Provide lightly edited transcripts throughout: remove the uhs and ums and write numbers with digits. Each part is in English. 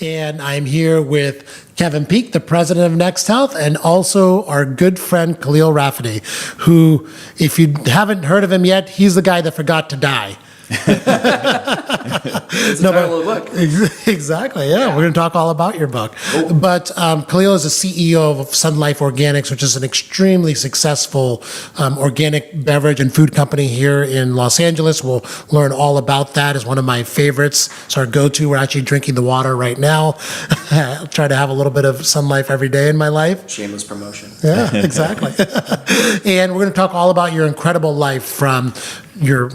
And I'm here with Kevin Peak, the president of Next Health, and also our good friend Khalil Rafati, who, if you haven't heard of him yet, he's the guy that forgot to die. It's the title of the book. Exactly, yeah. We're going to talk all about your book. Cool. But Khalil is the CEO of Sun Life Organics, which is an extremely successful organic beverage and food company here in Los Angeles. We'll learn all about that. It's one of my favorites. It's our go-to. We're actually drinking the water right now. I try to have a little bit of Sun Life every day in my life. Shameless promotion. Yeah, exactly. And we're going to talk all about your incredible life from your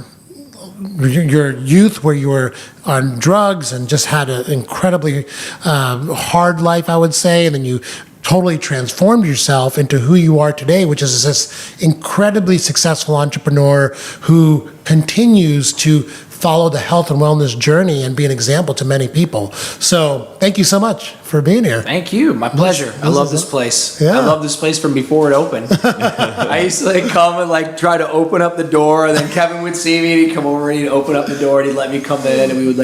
youth, where you were on drugs and just had an incredibly hard life, I would say, and then you totally transformed yourself into who you are today, which is this incredibly successful entrepreneur who continues to follow the health and wellness journey and be an example to many people. So thank you so much for being here. Thank you. My pleasure. I love this place. Yeah. I love this place from before it opened. I used to come and try to open up the door, and then Kevin would see me and he'd come over and he'd open up the door and he'd let me come in, and we would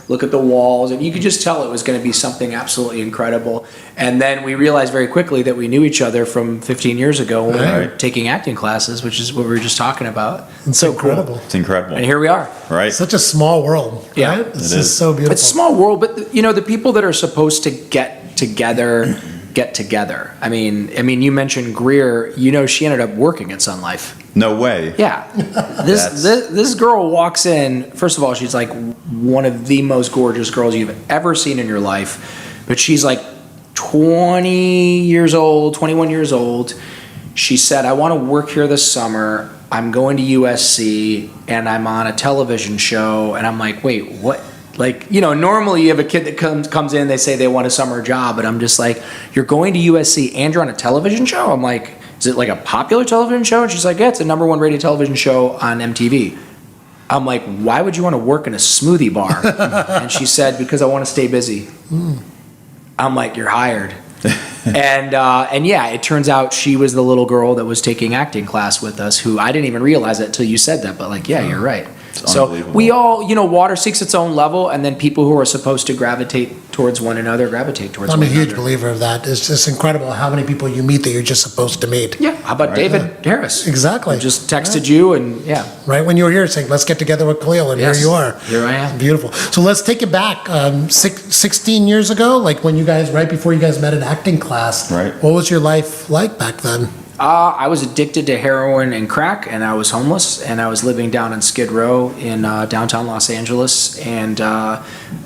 look at the walls, and you could just tell it was going to be something absolutely incredible. And then we realized very quickly that we knew each other from 15 years ago when we were taking acting classes, which is what we were just talking about. It's so incredible. It's incredible. And here we are. Right. Such a small world. Yeah. Right? It's just so beautiful. It's a small world, but the people that are supposed to get together. I mean, you mentioned Greer. She ended up working at Sun Life. No way. Yeah. This girl walks in. First of all, she's like one of the most gorgeous girls you've ever seen in your life. But she's like 21 years old. She said, "I want to work here this summer. I'm going to USC and I'm on a television show." And I'm like, "Wait, what?" Normally you have a kid that comes in, they say they want a summer job, but I'm just like, "You're going to USC and you're on a television show?" I'm like, "Is it like a popular television show?" And she's like, "Yeah, it's a #1 rated television show on MTV." I'm like, "Why would you want to work in a smoothie bar?" And she said, "Because I want to stay busy." I'm like, "You're hired." And yeah, it turns out she was the little girl that was taking acting class with us, who I didn't even realize it until you said that, but yeah, you're right. So we all, water seeks its own level, and then people who are supposed to gravitate towards one another gravitate towards one another. I'm a huge believer of that. It's just incredible how many people you meet that you're just supposed to meet. Yeah, how about David Harris? Exactly. I just texted you, and yeah. Right when you were here saying, "Let's get together with Khalil," and Yes. here you are. Here I am. Beautiful. So let's take it back 16 years ago, when you guys, right before you guys met in acting class. Right. What was your life like back then? I was addicted to heroin and crack, and I was homeless, and I was living down in Skid Row in downtown Los Angeles, and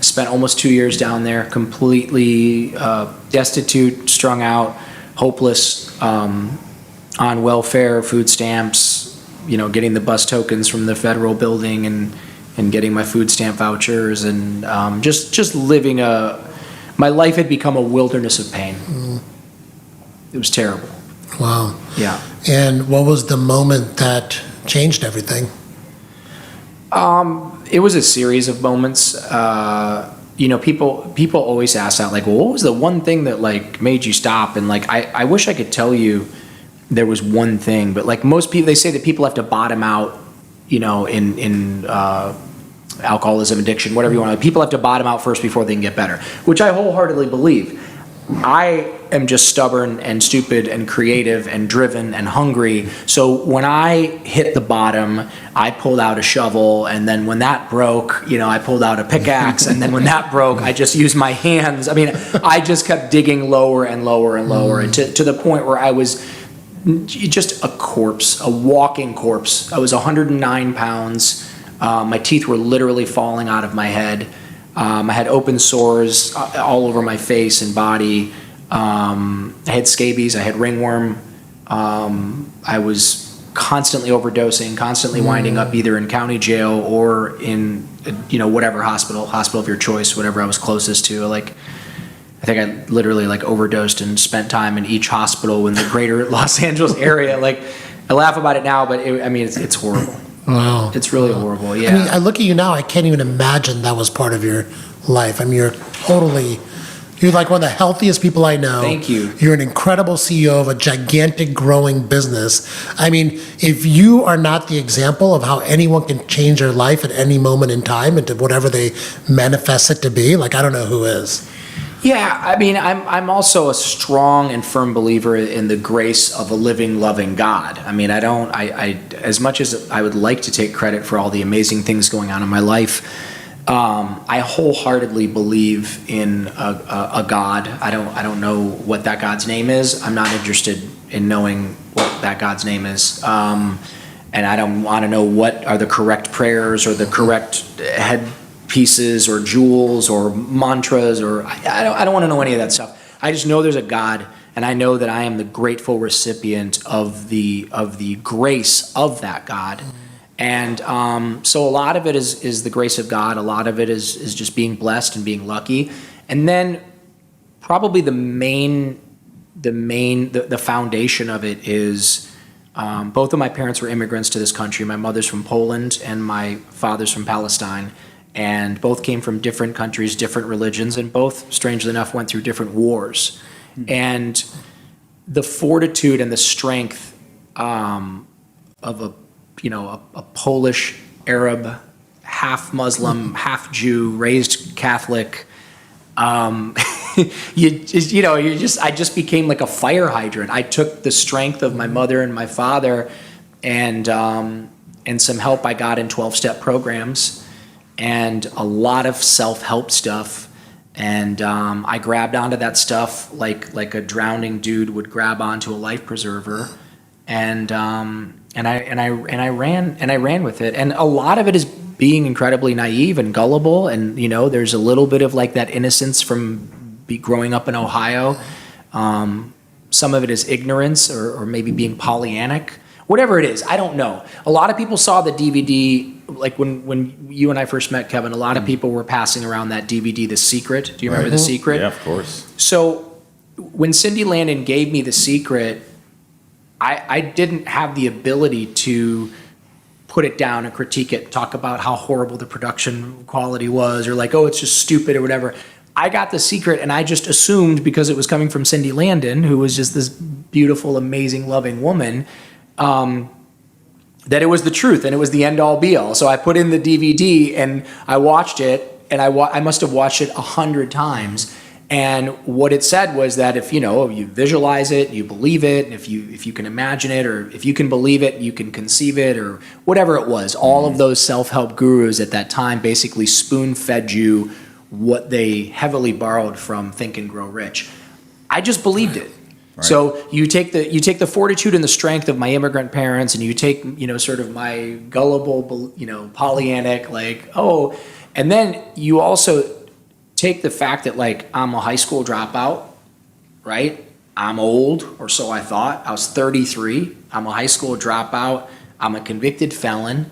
spent almost 2 years down there, completely destitute, strung out, hopeless, on welfare, food stamps, getting the bus tokens from the federal building, and getting my food stamp vouchers, and just living my life had become a wilderness of pain. It was terrible. Wow. Yeah. And what was the moment that changed everything? It was a series of moments. People always ask that, well, what was the one thing that made you stop? And I wish I could tell you there was one thing, but most people, they say that people have to bottom out, in alcoholism, addiction, whatever you want. People have to bottom out first before they can get better, which I wholeheartedly believe. I am just stubborn and stupid and creative and driven and hungry. So when I hit the bottom, I pulled out a shovel, and then when that broke, I pulled out a pickaxe, and then when that broke, I just used my hands. I just kept digging lower and lower and lower, and to the point where I was just a corpse, a walking corpse. I was 109 pounds. My teeth were literally falling out of my head. I had open sores all over my face and body. I had scabies. I had ringworm. I was constantly overdosing, constantly winding up either in county jail or in, whatever hospital of your choice, whatever I was closest to. I think I literally overdosed and spent time in each hospital in the greater Los Angeles area. I laugh about it now, but it's horrible. Wow. It's really horrible, yeah. I look at you now, I can't even imagine that was part of your life. You're totally You're like one of the healthiest people I know. Thank you. You're an incredible CEO of a gigantic growing business. I mean, if you are not the example of how anyone can change their life at any moment in time into whatever they manifest it to be, like, I don't know who is. Yeah, I mean, I'm also a strong and firm believer in the grace of a living, loving God. I mean, I as much as I would like to take credit for all the amazing things going on in my life, I wholeheartedly believe in a God. I don't know what that God's name is. I'm not interested in knowing what that God's name is. And I don't want to know what are the correct prayers or the correct head pieces or jewels or mantras, or I don't want to know any of that stuff. I just know there's a God, and I know that I am the grateful recipient of the grace of that God. And so a lot of it is the grace of God. A lot of it is just being blessed and being lucky. And then probably the foundation of it is both of my parents were immigrants to this country. My mother's from Poland and my father's from Palestine. And both came from different countries, different religions, and both, strangely enough, went through different wars. And the fortitude and the strength of a Polish Arab, half Muslim, half Jew, raised Catholic. I just became like a fire hydrant. I took the strength of my mother and my father, and some help I got in 12-step programs, and a lot of self-help stuff. And I grabbed onto that stuff like a drowning dude would grab onto a life preserver, and I ran with it. And a lot of it is being incredibly naive and gullible, and there's a little bit of like that innocence from growing up in Ohio. Some of it is ignorance or maybe being Pollyannic. Whatever it is, I don't know. A lot of people saw the DVD, like when you and I first met, Kevin, a lot of people were passing around that DVD, The Secret. Do you remember The Secret? Yeah, of course. So when Cindy Landon gave me The Secret, I didn't have the ability to put it down and critique it, talk about how horrible the production quality was, or like, oh, it's just stupid or whatever. I got The Secret, and I just assumed, because it was coming from Cindy Landon, who was just this beautiful, amazing, loving woman, that it was the truth and it was the end all be all. So I put in the DVD and I watched it, and I must have watched it 100 times. And what it said was that if you visualize it, you believe it, and if you can imagine it, or if you can believe it, you can conceive it, or whatever it was. All of those self-help gurus at that time basically spoon-fed you what they heavily borrowed from Think and Grow Rich. I just believed it. Right. So you take the fortitude and the strength of my immigrant parents, and you take sort of my gullible Pollyannic, like, oh, and then you also take the fact that, like, I'm a high school dropout, right? I'm old, or so I thought. I was 33. I'm a high school dropout. I'm a convicted felon.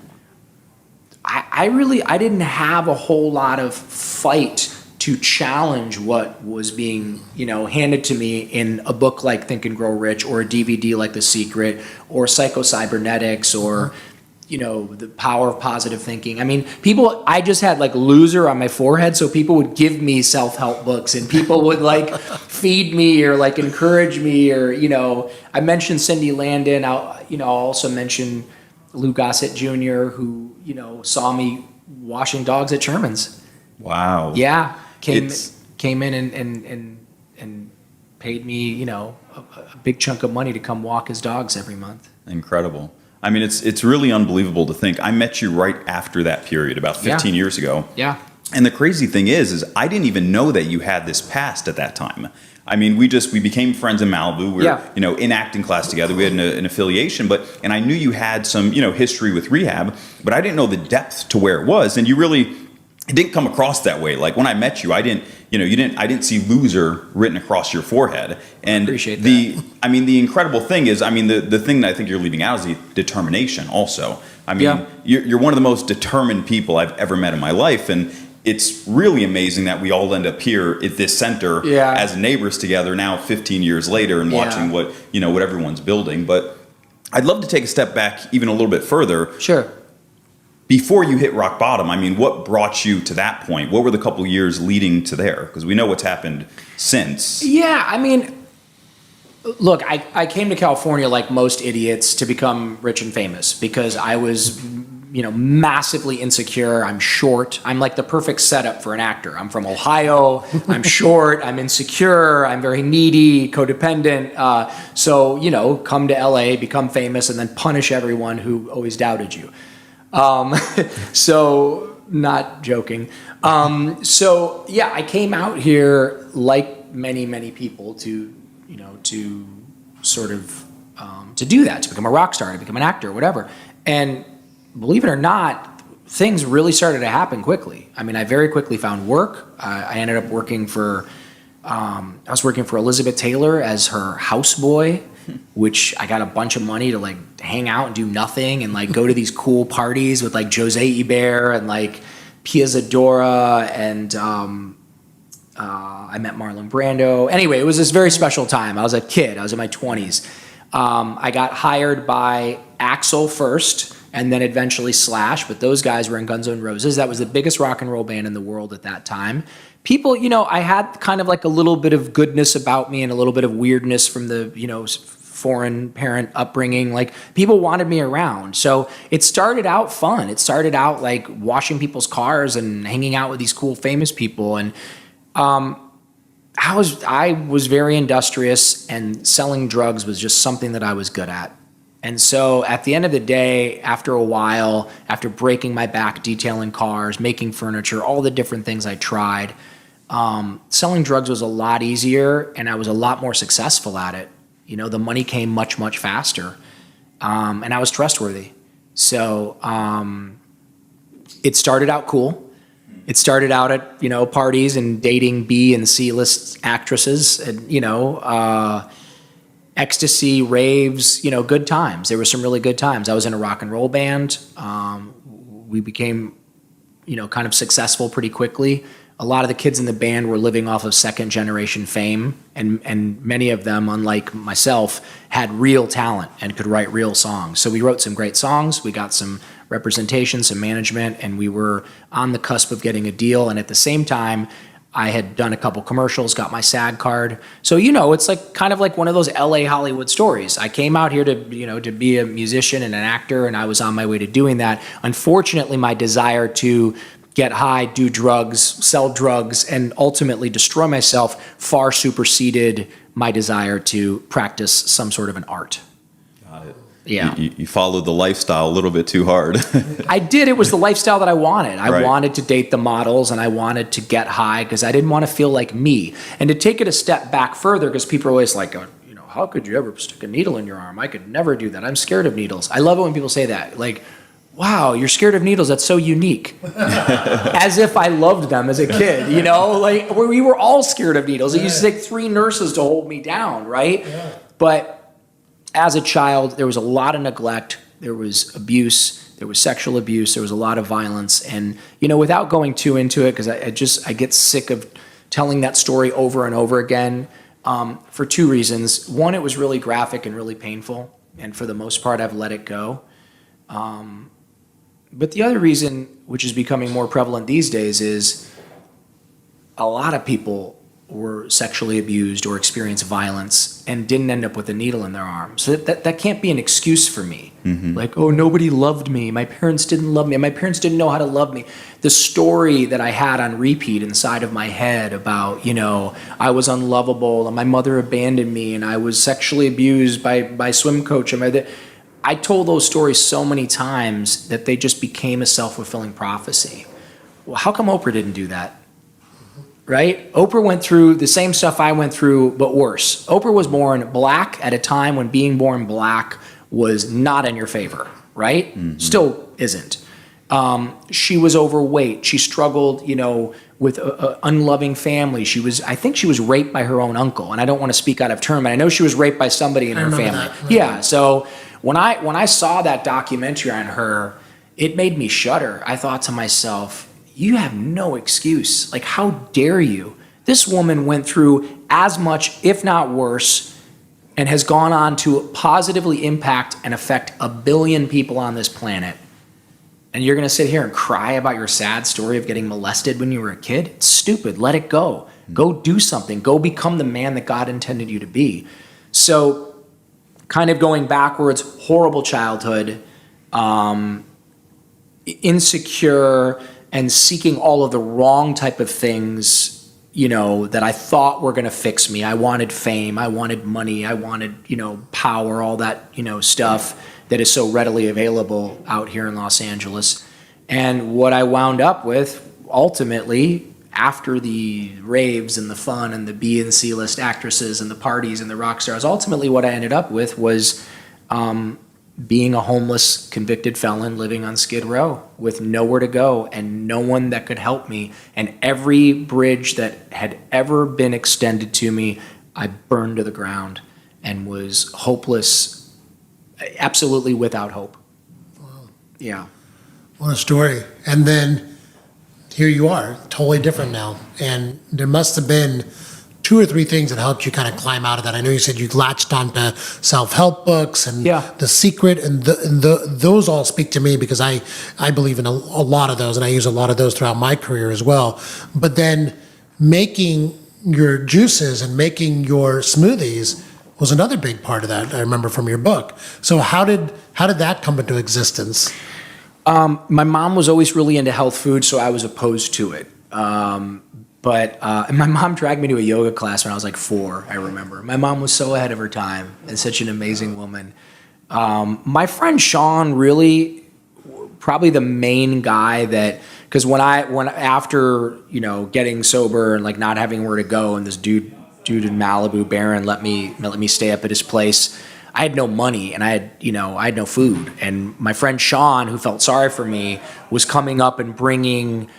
I didn't have a whole lot of fight to challenge what was being, handed to me in a book like Think and Grow Rich, or a DVD like The Secret, or Psycho-Cybernetics, or, The Power of Positive Thinking. I mean, I just had like loser on my forehead, so people would give me self-help books, and people would like feed me or like encourage me, or, I mentioned Cindy Landon. I'll also mention Lou Gossett Jr., who, saw me washing dogs at Sherman's. Wow. Yeah. Came in and paid me, a big chunk of money to come walk his dogs every month. Incredible. I mean, it's really unbelievable to think. I met you right after that period, about 15 years ago. Yeah. And the crazy thing is I didn't even know that you had this past at that time. I mean, we became friends in Malibu. We were, in acting class together. We had an affiliation, and I knew you had some, history with rehab, but I didn't know the depth to where it was. And it didn't come across that way. Like when I met you, I didn't see loser written across your forehead. And appreciate that. The incredible thing is, the thing that I think you're leaving out is the determination also. You're one of the most determined people I've ever met in my life. And it's really amazing that we all end up here at this center as neighbors together now 15 years later, and watching what everyone's building. But I'd love to take a step back even a little bit further. Sure. before you hit rock bottom, I mean, what brought you to that point? What were the couple years leading to there? Because we know what's happened since. Yeah, I mean, look, I came to California like most idiots to become rich and famous because I was, massively insecure. I'm short. I'm like the perfect setup for an actor. I'm from Ohio. I'm short. I'm insecure. I'm very needy, codependent. So, come to LA, become famous, and then punish everyone who always doubted you. So not joking. I came out here like many, many people to sort of, to do that, to become a rock star, to become an actor, whatever. And believe it or not, things really started to happen quickly. I mean, I very quickly found work. I ended up working for Elizabeth Taylor as her houseboy, which I got a bunch of money to like hang out and do nothing and like go to these cool parties with like Jose Ibert and like Pia Zadora and I met Marlon Brando. Anyway, it was this very special time. I was a kid. I was in my 20s. I got hired by Axl first and then eventually Slash, but those guys were in Guns N' Roses. That was the biggest rock and roll band in the world at that time. People, I had kind of like a little bit of goodness about me and a little bit of weirdness from the, foreign parent upbringing. Like people wanted me around. So it started out fun. It started out like washing people's cars and hanging out with these cool famous people. And I was very industrious, and selling drugs was just something that I was good at. And so at the end of the day, after a while, after breaking my back detailing cars, making furniture, all the different things I tried, selling drugs was a lot easier and I was a lot more successful at it. The money came much, much faster. And I was trustworthy. So it started out cool. It started out at, parties and dating B and C list actresses and, ecstasy, raves, good times. There were some really good times. I was in a rock and roll band. We became, kind of successful pretty quickly. A lot of the kids in the band were living off of second generation fame, and many of them, unlike myself, had real talent and could write real songs. So we wrote some great songs. We got some representation, some management, and we were on the cusp of getting a deal. And at the same time, I had done a couple commercials, got my SAG card. So, it's like kind of like one of those LA Hollywood stories. I came out here to be a musician and an actor, and I was on my way to doing that. Unfortunately, my desire to get high, do drugs, sell drugs, and ultimately destroy myself far superseded my desire to practice some sort of an art. Got it. Yeah. You followed the lifestyle a little bit too hard. I did. It was the lifestyle that I wanted. I Right. wanted to date the models and I wanted to get high because I didn't want to feel like me. And to take it a step back further, because people are always like, how could you ever stick a needle in your arm? I could never do that. I'm scared of needles. I love it when people say that. Like, wow, you're scared of needles. That's so unique. As if I loved them as a kid, like we were all scared of needles. It used to take 3 nurses to hold me down, right? Yeah. But as a child, there was a lot of neglect. There was abuse. There was sexual abuse. There was a lot of violence. And, without going too into it, because I get sick of telling that story over and over again for 2 reasons. One, it was really graphic and really painful. And for the most part, I've let it go. But the other reason, which is becoming more prevalent these days, is a lot of people were sexually abused or experienced violence and didn't end up with a needle in their arm. So that can't be an excuse for me. Mm-hmm. Like, oh, nobody loved me. My parents didn't love me. My parents didn't know how to love me. The story that I had on repeat inside of my head about, I was unlovable and my mother abandoned me and I was sexually abused by swim coach. I told those stories so many times that they just became a self-fulfilling prophecy. Well, how come Oprah didn't do that? Right? Oprah went through the same stuff I went through, but worse. Oprah was born black at a time when being born black was not in your favor, right? Mm-hmm. Still isn't. She was overweight. She struggled, with an unloving family. I think she was raped by her own uncle, and I don't want to speak out of turn, but I know she was raped by somebody in her family. Yeah, so when I saw that documentary on her, it made me shudder. I thought to myself, you have no excuse. Like, how dare you? This woman went through as much, if not worse, and has gone on to positively impact and affect 1 billion people on this planet. And you're going to sit here and cry about your sad story of getting molested when you were a kid? It's stupid. Let it go. Go do something. Go become the man that God intended you to be. So kind of going backwards, horrible childhood, insecure, and seeking all of the wrong type of things, that I thought were going to fix me. I wanted fame. I wanted money. I wanted, power, all that, stuff that is so readily available out here in Los Angeles. And what I wound up with, ultimately, after the raves and the fun and the B and C list actresses and the parties and the rock stars, ultimately what I ended up with was being a homeless convicted felon living on Skid Row with nowhere to go and no one that could help me. And every bridge that had ever been extended to me, I burned to the ground and was hopeless, absolutely without hope. Wow. Yeah. What a story. And then here you are, totally different now. And there must have been 2 or 3 things that helped you kind of climb out of that. I know you said you latched onto self-help books and The Secret, and those all speak to me because I believe in a lot of those, and I use a lot of those throughout my career as well. But then making your juices and making your smoothies was another big part of that, I remember from your book. So how did that come into existence? My mom was always really into health food, so I was opposed to it. But my mom dragged me to a yoga class when I was like 4, I remember. My mom was so ahead of her time and such an amazing woman. My friend Sean, really probably the main guy that, because after getting sober and like not having where to go, and this dude in Malibu, Barron, let me stay up at his place. I had no money and I had no food. And my friend Sean, who felt sorry for me, was coming up and bringing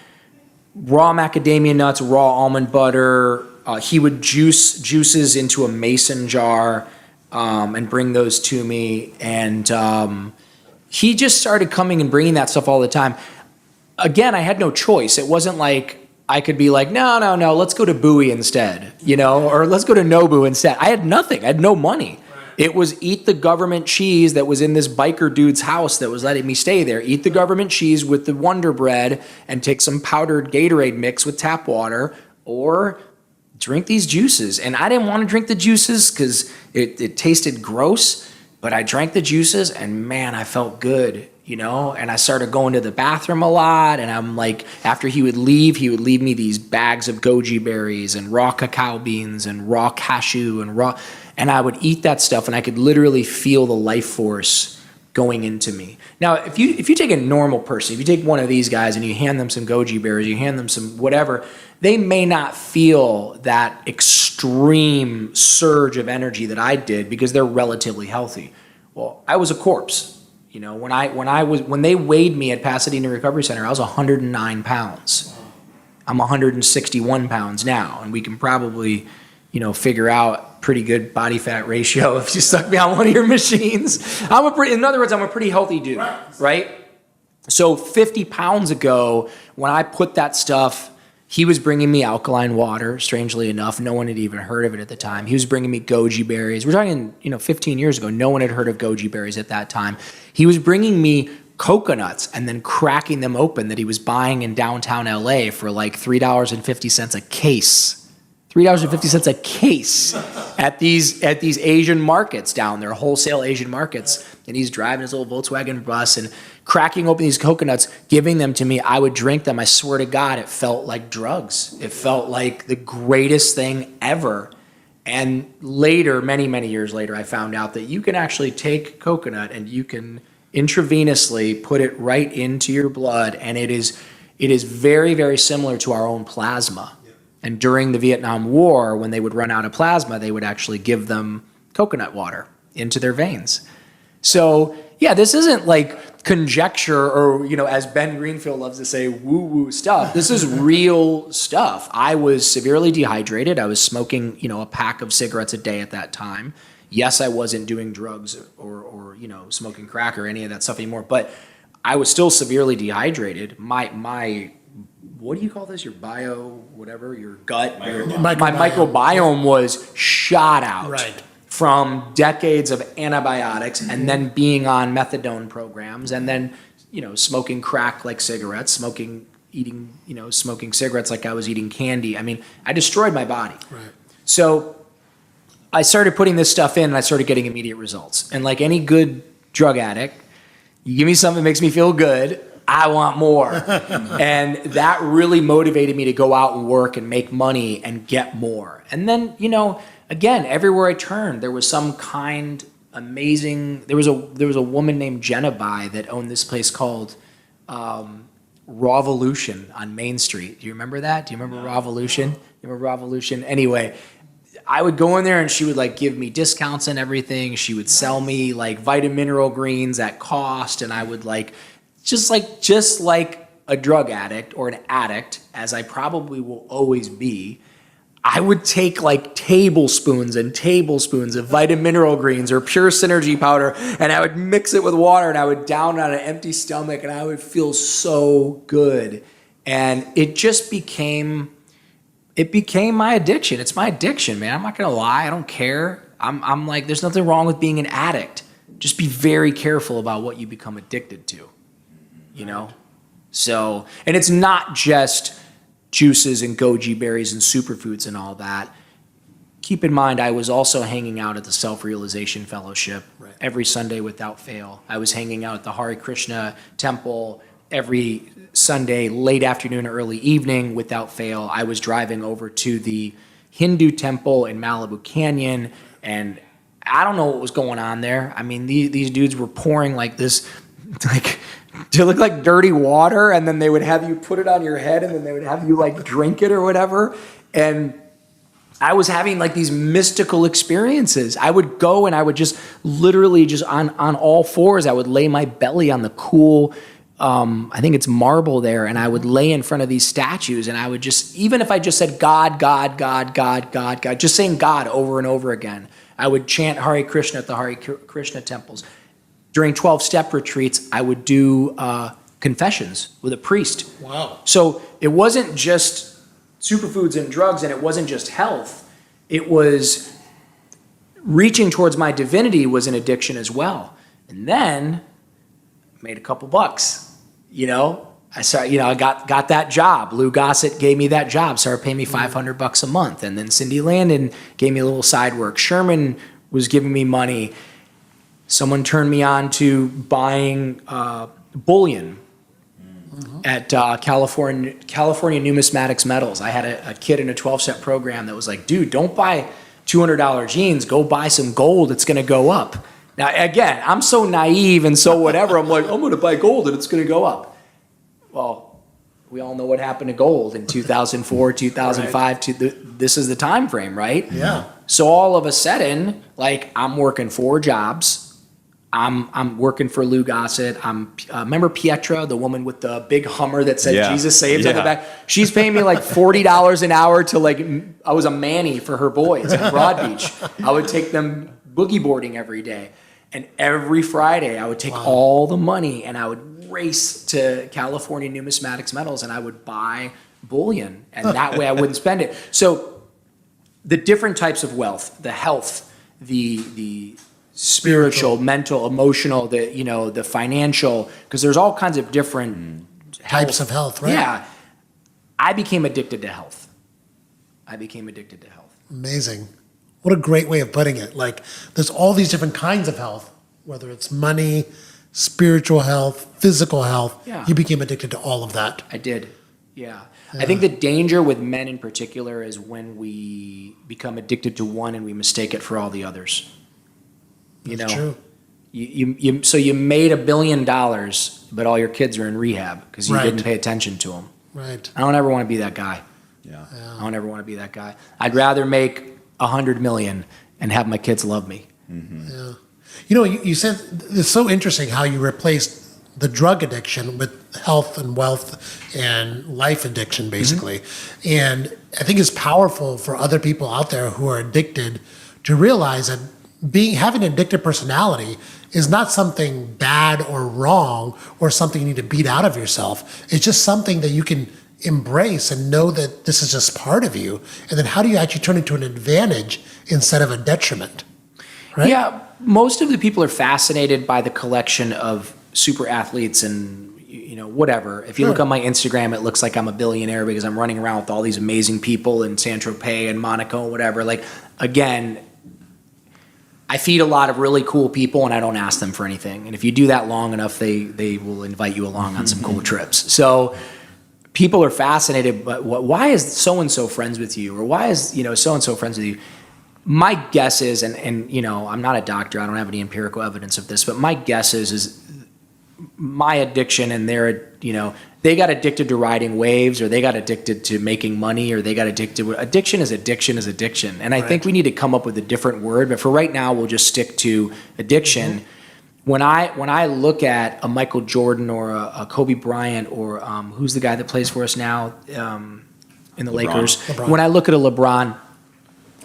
raw macadamia nuts, raw almond butter. He would juices into a mason jar and bring those to me. And he just started coming and bringing that stuff all the time. Again, I had no choice. It wasn't like I could be like, no, let's go to Bowie instead, or let's go to Nobu instead. I had nothing. I had no money. It was eat the government cheese that was in this biker dude's house that was letting me stay there. Eat the government cheese with the Wonder Bread and take some powdered Gatorade mix with tap water, or drink these juices. And I didn't want to drink the juices because it tasted gross, but I drank the juices and man, I felt good, and I started going to the bathroom a lot. And I'm like, after he would leave me these bags of goji berries and raw cacao beans and raw cashew and I would eat that stuff and I could literally feel the life force going into me. Now, if you take a normal person, if you take one of these guys and you hand them some goji berries, you hand them some whatever, they may not feel that extreme surge of energy that I did because they're relatively healthy. Well, I was a corpse. When they weighed me at Pasadena Recovery Center, I was 109 pounds. I'm 161 pounds now, and we can probably, figure out pretty good body fat ratio if you stuck me on one of your machines. In other words, I'm a pretty healthy dude, right? So 50 pounds ago, when I put that stuff, he was bringing me alkaline water, strangely enough. No one had even heard of it at the time. He was bringing me goji berries. We're talking, 15 years ago. No one had heard of goji berries at that time. He was bringing me coconuts and then cracking them open that he was buying in downtown LA for like $3.50 a case. $3.50 a case at these Asian markets down there, wholesale Asian markets. And he's driving his little Volkswagen bus and cracking open these coconuts, giving them to me. I would drink them. I swear to God, it felt like drugs. It felt like the greatest thing ever. And later, many, many years later, I found out that you can actually take coconut and you can intravenously put it right into your blood. And it is very, very similar to our own plasma. And during the Vietnam War, when they would run out of plasma, they would actually give them coconut water into their veins. So, yeah, this isn't like conjecture or, as Ben Greenfield loves to say, woo-woo stuff. This is real stuff. I was severely dehydrated. I was smoking, a pack of cigarettes a day at that time. Yes, I wasn't doing drugs or smoking crack or any of that stuff anymore, but I was still severely dehydrated. My what do you call this? Your your gut, my microbiome was shot out from decades of antibiotics and then being on methadone programs and then, smoking crack like cigarettes, smoking cigarettes like I was eating candy. I mean, I destroyed my body. Right. So I started putting this stuff in and I started getting immediate results. And like any good drug addict, you give me something that makes me feel good, I want more. And that really motivated me to go out and work and make money and get more. And then, again, everywhere I turned, there was some kind, amazing, there was a woman named Jenna Bai that owned this place called Rawvolution on Main Street. Do you remember that? Do you remember Rawvolution? You remember Rawvolution? Anyway, I would go in there and she would like give me discounts and everything. She would sell me like vitamin mineral greens at cost, and I would like just like a drug addict or an addict, as I probably will always be, I would take like tablespoons and tablespoons of vitamin mineral greens or pure synergy powder, and I would mix it with water, and I would down it on an empty stomach, and I would feel so good. And it just became my addiction. It's my addiction, man. I'm not gonna lie. I don't care. I'm like, there's nothing wrong with being an addict. Just be very careful about what you become addicted to, So, and it's not just juices and goji berries and superfoods and all that. Keep in mind, I was also hanging out at the Self-Realization Fellowship every Sunday without fail. I was hanging out at the Hare Krishna temple every Sunday, late afternoon, early evening without fail. I was driving over to the Hindu temple in Malibu Canyon, and I don't know what was going on there. I mean, these dudes were pouring like this, like, to look like dirty water, and then they would have you put it on your head, and then they would have you like drink it or whatever. And I was having like these mystical experiences. I would go and I would just literally just on all fours, I would lay my belly on the cool, I think it's marble there, and I would lay in front of these statues, and I would just, even if I just said God, God, God, God, God, God, just saying God over and over again, I would chant Hare Krishna at the Hare Krishna temples. During 12-step retreats, I would do confessions with a priest. Wow. So it wasn't just superfoods and drugs, and it wasn't just health. It was reaching towards my divinity was an addiction as well. And then I made a couple bucks. I got that job. Lou Gossett gave me that job, started paying me $500 a month. And then Cindy Landon gave me a little side work. Sherman was giving me money. Someone turned me on to buying bullion at California Numismatics Metals. I had a kid in a 12-step program that was like, dude, don't buy $200 jeans. Go buy some gold. It's going to go up. Now, again, I'm so naive and so whatever. I'm like, I'm going to buy gold and it's going to go up. Well, we all know what happened to gold in 2004, 2005. Right. This is the time frame, right? Yeah. So all of a sudden, like, I'm working 4 jobs. I'm working for Lou Gossett. Remember Pietra, the woman with the big Hummer that said Jesus saves on the back? She's paying me like $40 an hour to I was a manny for her boys at Broad Beach. I would take them boogie boarding every day. And every Friday I would take all the money and I would race to California Numismatics Metals and I would buy bullion. And that way I wouldn't spend it. So the different types of wealth, the health, the spiritual, mental, emotional, the financial, because there's all kinds of different types of health, right? Yeah. I became addicted to health. Amazing. What a great way of putting it. Like, there's all these different kinds of health, whether it's money, spiritual health, physical health. Yeah. You became addicted to all of that. I did. Yeah. I think the danger with men in particular is when we become addicted to one and we mistake it for all the others. That's true. So you made $1 billion, but all your kids are in rehab because you didn't pay attention to them. Right. I don't ever want to be that guy. Yeah. I don't ever want to be that guy. I'd rather make $100 million and have my kids love me. Yeah. You said it's so interesting how you replaced the drug addiction with health and wealth and life addiction, basically. And I think it's powerful for other people out there who are addicted to realize that having an addictive personality is not something bad or wrong or something you need to beat out of yourself. It's just something that you can embrace and know that this is just part of you. And then how do you actually turn it into an advantage instead of a detriment? Right? Yeah, most of the people are fascinated by the collection of super athletes and, whatever. If you look on my Instagram, it looks like I'm a billionaire because I'm running around with all these amazing people in Saint-Tropez and Monaco and whatever. Like, again, I feed a lot of really cool people and I don't ask them for anything. And if you do that long enough, they will invite you along on some cool trips. So people are fascinated, but why is so-and-so friends with you? Or why is, so-and-so friends with you? My guess is, and I'm not a doctor, I don't have any empirical evidence of this, but my guess is my addiction and their, they got addicted to riding waves, or they got addicted to making money, or they got addicted. Addiction is addiction. And I think we need to come up with a different word, but for right now, we'll just stick to addiction. When I look at a Michael Jordan or a Kobe Bryant or who's the guy that plays for us now in the Lakers, when I look at a LeBron,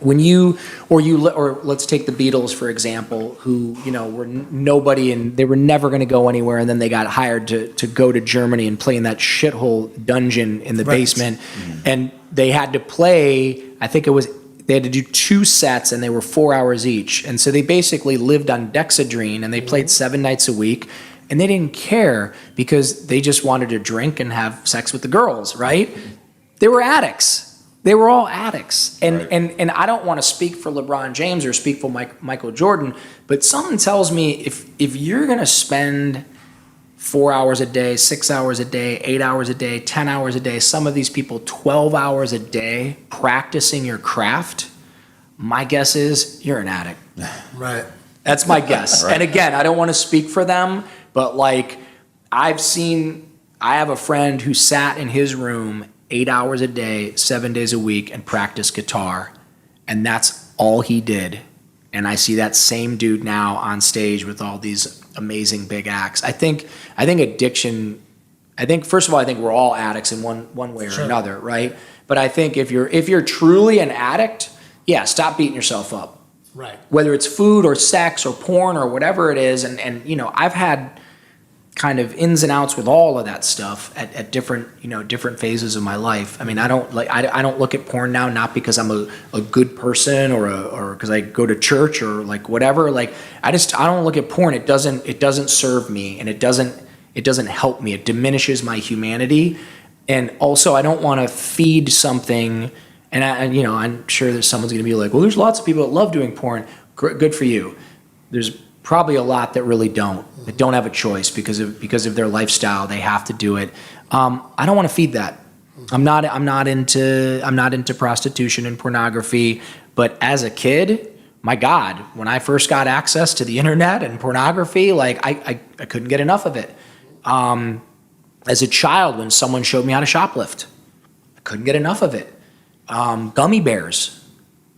or let's take the Beatles for example, who were nobody and they were never going to go anywhere, and then they got hired to go to Germany and play in that shithole dungeon in the basement, and they had to play. I think they had to do 2 sets, and they were 4 hours each, and so they basically lived on Dexedrine, and they played 7 nights a week, and they didn't care because they just wanted to drink and have sex with the girls, right? They were addicts. They were all addicts. And I don't want to speak for LeBron James or speak for Michael Jordan, but something tells me if you're going to spend 4 hours a day, 6 hours a day, 8 hours a day, 10 hours a day, some of these people 12 hours a day practicing your craft, my guess is you're an addict. Right. That's my guess. Right. And again, I don't want to speak for them, but like I have a friend who sat in his room 8 hours a day, 7 days a week, and practice guitar. And that's all he did. And I see that same dude now on stage with all these amazing big acts. I think addiction, first of all, I think we're all addicts in one way or another, right? But I think if you're truly an addict, yeah, stop beating yourself up. Right. Whether it's food or sex or porn or whatever it is. And I've had kind of ins and outs with all of that stuff at different phases of my life. I mean, I don't look at porn now, not because I'm a good person or because I go to church or like whatever. Like I don't look at porn. It doesn't serve me, and it doesn't help me. It diminishes my humanity. And also I don't want to feed something, and I'm sure that someone's going to be like, well, there's lots of people that love doing porn. Good for you. There's probably a lot that really don't have a choice because of their lifestyle. They have to do it. I don't want to feed that. I'm not into prostitution and pornography. But as a kid, my God, when I first got access to the internet and pornography, like I couldn't get enough of it. As a child, when someone showed me how to shoplift, I couldn't get enough of it. Gummy bears.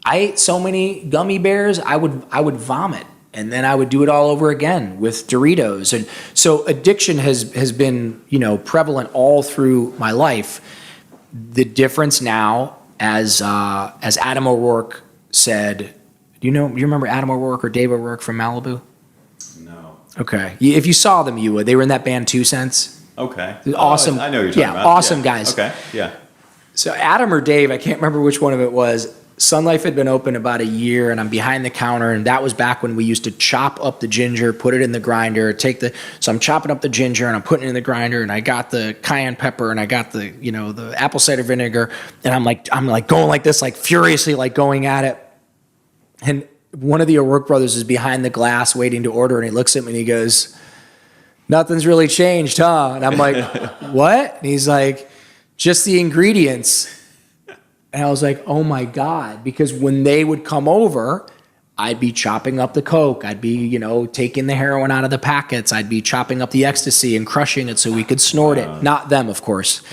I ate so many gummy bears, I would vomit. And then I would do it all over again with Doritos. And so addiction has been, prevalent all through my life. The difference now, as Adam O'Rourke said, you remember Adam O'Rourke or Dave O'Rourke from Malibu? No. Okay. If you saw them, you would. They were in that band 2 Cents. Okay. Awesome. I know who you're talking about. Awesome guys. Okay. Yeah. So Adam or Dave, I can't remember which one of it was. Sun Life had been open about a year, and I'm behind the counter, and that was back when we used to chop up the ginger, put it in the grinder, so I'm chopping up the ginger and I'm putting it in the grinder, and I got the cayenne pepper and I got the the apple cider vinegar, and I'm like going like this, like furiously like going at it. And one of the O'Rourke brothers is behind the glass waiting to order, and he looks at me and he goes, "Nothing's really changed, huh?" And I'm like, "What?" And he's like, "Just the ingredients." And I was like, oh my God, because when they would come over, I'd be chopping up the coke. I'd be, taking the heroin out of the packets. I'd be chopping up the ecstasy and crushing it so we could snort it. Not them, of course,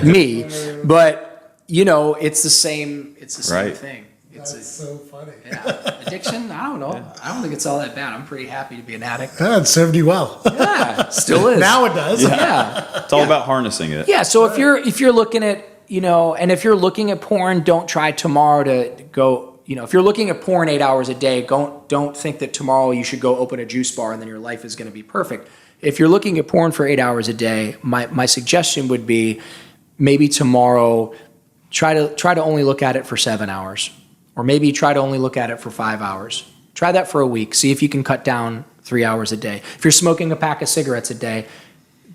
me. But, it's the same thing. That's so funny. Yeah. Addiction, I don't know. Yeah. I don't think it's all that bad. I'm pretty happy to be an addict. Yeah, it served you well. Yeah, still is. Now it does. Yeah. It's all about harnessing it. Yeah, so if you're looking at, and if you're looking at porn, don't try tomorrow to go, if you're looking at porn 8 hours a day, don't think that tomorrow you should go open a juice bar and then your life is going to be perfect. If you're looking at porn for 8 hours a day, my suggestion would be maybe tomorrow try to only look at it for 7 hours, or maybe try to only look at it for 5 hours. Try that for a week. See if you can cut down 3 hours a day. If you're smoking a pack of cigarettes a day,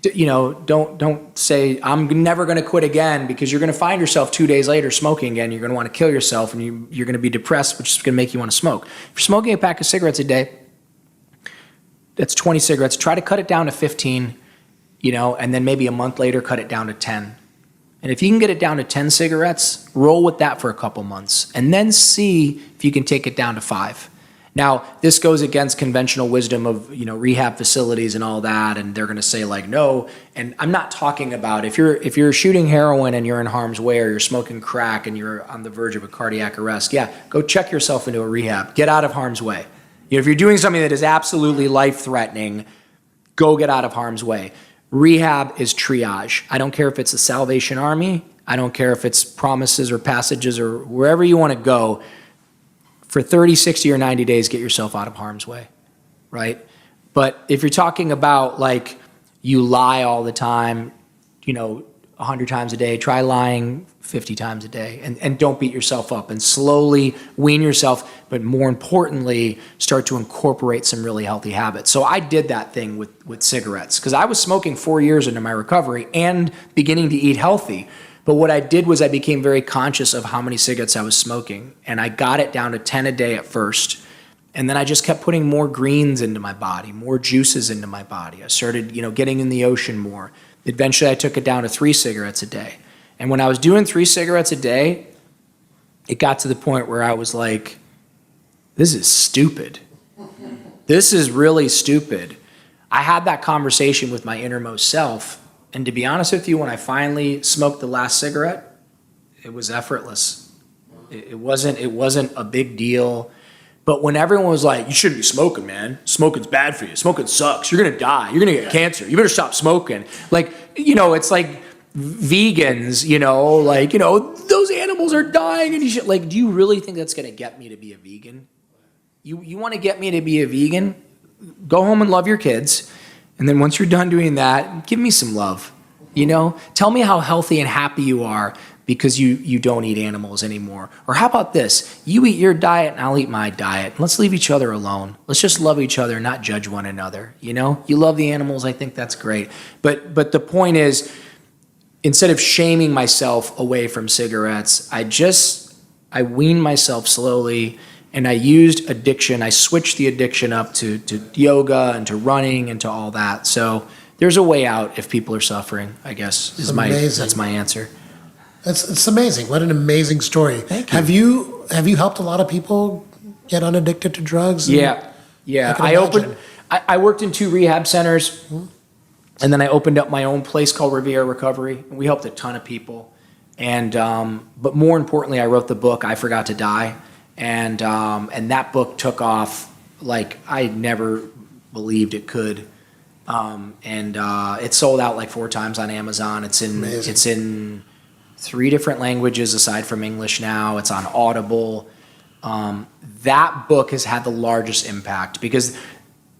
don't say, I'm never going to quit again, because you're going to find yourself 2 days later smoking again. You're going to want to kill yourself, and you're going to be depressed, which is going to make you want to smoke. If you're smoking a pack of cigarettes a day, that's 20 cigarettes. Try to cut it down to 15, and then maybe a month later, cut it down to 10. And if you can get it down to 10 cigarettes, roll with that for a couple months, and then see if you can take it down to 5. Now, this goes against conventional wisdom of, rehab facilities and all that, and they're going to say like, no. And I'm not talking about if you're shooting heroin and you're in harm's way, or you're smoking crack and you're on the verge of a cardiac arrest, yeah, go check yourself into a rehab. Get out of harm's way. If you're doing something that is absolutely life-threatening, go get out of harm's way. Rehab is triage. I don't care if it's the Salvation Army. I don't care if it's Promises or Passages or wherever you want to go. For 30, 60, or 90 days, get yourself out of harm's way, right? But if you're talking about like you lie all the time, 100 times a day, try lying 50 times a day, and don't beat yourself up, and slowly wean yourself, but more importantly, start to incorporate some really healthy habits. So I did that thing with cigarettes, because I was smoking 4 years into my recovery and beginning to eat healthy. But what I did was I became very conscious of how many cigarettes I was smoking, and I got it down to 10 a day at first. And then I just kept putting more greens into my body, more juices into my body. I started, getting in the ocean more. Eventually, I took it down to 3 cigarettes a day. And when I was doing 3 cigarettes a day, it got to the point where I was like, this is stupid. This is really stupid. I had that conversation with my innermost self. And to be honest with you, when I finally smoked the last cigarette, it was effortless. It wasn't a big deal. But when everyone was like, you shouldn't be smoking, man. Smoking's bad for you. Smoking sucks. You're going to die. You're going to get cancer. You better stop smoking. Like, it's like vegans, those animals are dying and you should, like, do you really think that's going to get me to be a vegan? You want to get me to be a vegan? Go home and love your kids. And then once you're done doing that, give me some love. Tell me how healthy and happy you are because you don't eat animals anymore. Or how about this? You eat your diet and I'll eat my diet. Let's leave each other alone. Let's just love each other, not judge one another. You love the animals. I think that's great. But the point is, instead of shaming myself away from cigarettes, I weaned myself slowly. And I used addiction. I switched the addiction up to yoga and to running and to all that. So there's a way out if people are suffering, I guess, that's my answer. It's amazing. What an amazing story. Thank you. Have you helped a lot of people get unaddicted to drugs? Yeah. I worked in 2 rehab centers, and then I opened up my own place called Riviera Recovery, and we helped a ton of people. And but more importantly, I wrote the book I Forgot to Die. And that book took off like I never believed it could. It sold out like 4 times on Amazon. It's in 3 different languages aside from English now. It's on Audible. That book has had the largest impact because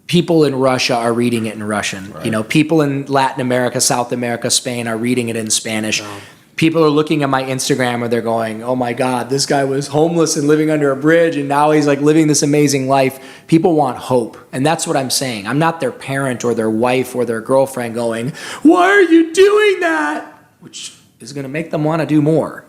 people in Russia are reading it in Russian. Right. People in Latin America, South America, Spain are reading it in Spanish. Wow. People are looking at my Instagram and they're going, oh my God, this guy was homeless and living under a bridge and now he's like living this amazing life. People want hope. And that's what I'm saying. I'm not their parent or their wife or their girlfriend going, why are you doing that? Which is going to make them want to do more.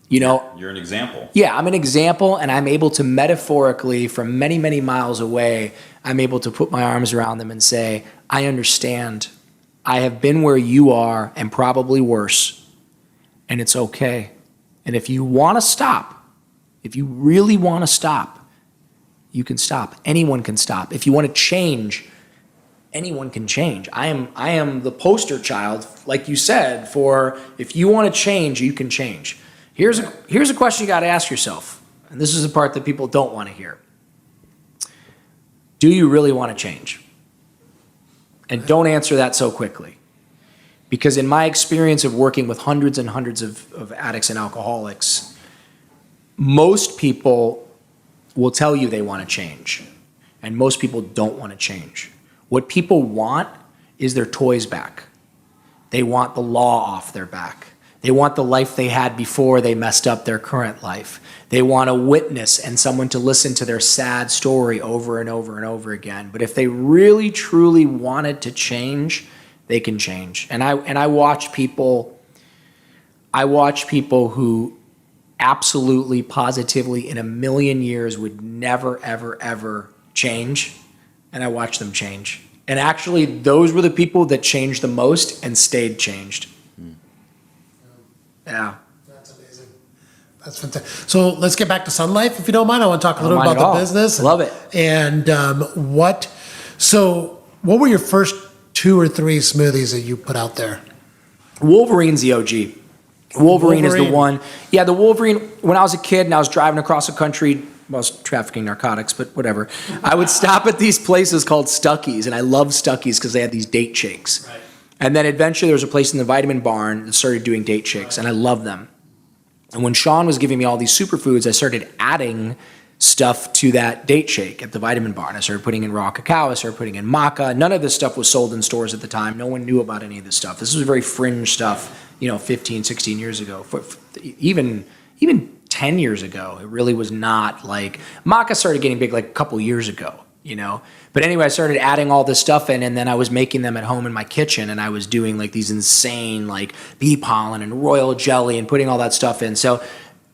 You're an example. Yeah, I'm an example, and I'm able to metaphorically, from many, many miles away, I'm able to put my arms around them and say, I understand. I have been where you are and probably worse. And it's okay. And if you want to stop, if you really want to stop, you can stop. Anyone can stop. If you want to change, anyone can change. I am the poster child, like you said, for if you want to change, you can change. Here's a question you got to ask yourself. And this is the part that people don't want to hear. Do you really want to change? And don't answer that so quickly. Because in my experience of working with hundreds and hundreds of addicts and alcoholics, most people will tell you they want to change. And most people don't want to change. What people want is their toys back. They want the law off their back. They want the life they had before they messed up their current life. They want a witness and someone to listen to their sad story over and over and over again. But if they really, truly wanted to change, they can change. And I watch people who absolutely, positively, in a million years would never, ever, ever change. And I watch them change. And actually, those were the people that changed the most and stayed changed. Yeah. That's amazing. That's fantastic. So let's get back to Sun Life, if you don't mind. I want to talk a little bit about the business. Love it. And what were your first 2 or 3 smoothies that you put out there? Wolverine's the OG. Wolverine is the one. Yeah, the Wolverine, when I was a kid and I was driving across the country, I was trafficking narcotics, but whatever. I would stop at these places called Stuckey's, and I loved Stuckey's because they had these date shakes. Right. And then eventually there was a place in the Vitamin Barn that started doing date shakes, and I loved them. And when Sean was giving me all these superfoods, I started adding stuff to that date shake at the Vitamin Barn. I started putting in raw cacao, I started putting in maca. None of this stuff was sold in stores at the time. No one knew about any of this stuff. This was very fringe stuff, 15, 16 years ago. Even 10 years ago, it really was not like, maca started getting big like a couple years ago, But anyway, I started adding all this stuff in, and then I was making them at home in my kitchen, and I was doing like these insane like bee pollen and royal jelly and putting all that stuff in. So